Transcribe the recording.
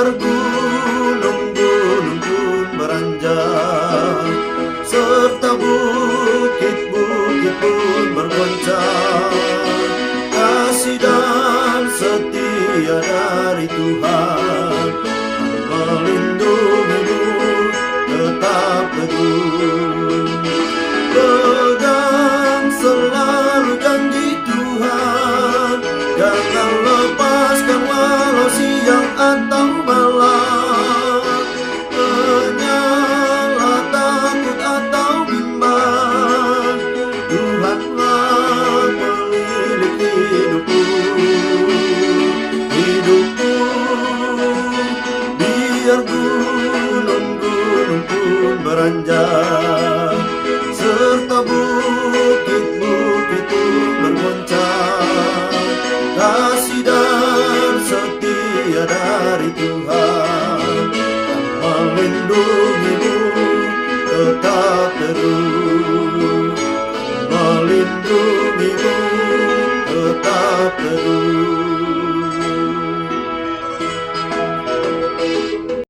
Biar gunung-gunung pun beranjak, serta bukit-bukit pun bergoncang. Kasih dan setia dari Tuhan melindungimu, tetap teguh. Pegang selalu janji Tuhan, jangan lepaskan walau siang atau malam. Hanyalah takut atau bimbang, Tuhanlah pemilik hidupku. Biar gunung-gunung pun beranjak,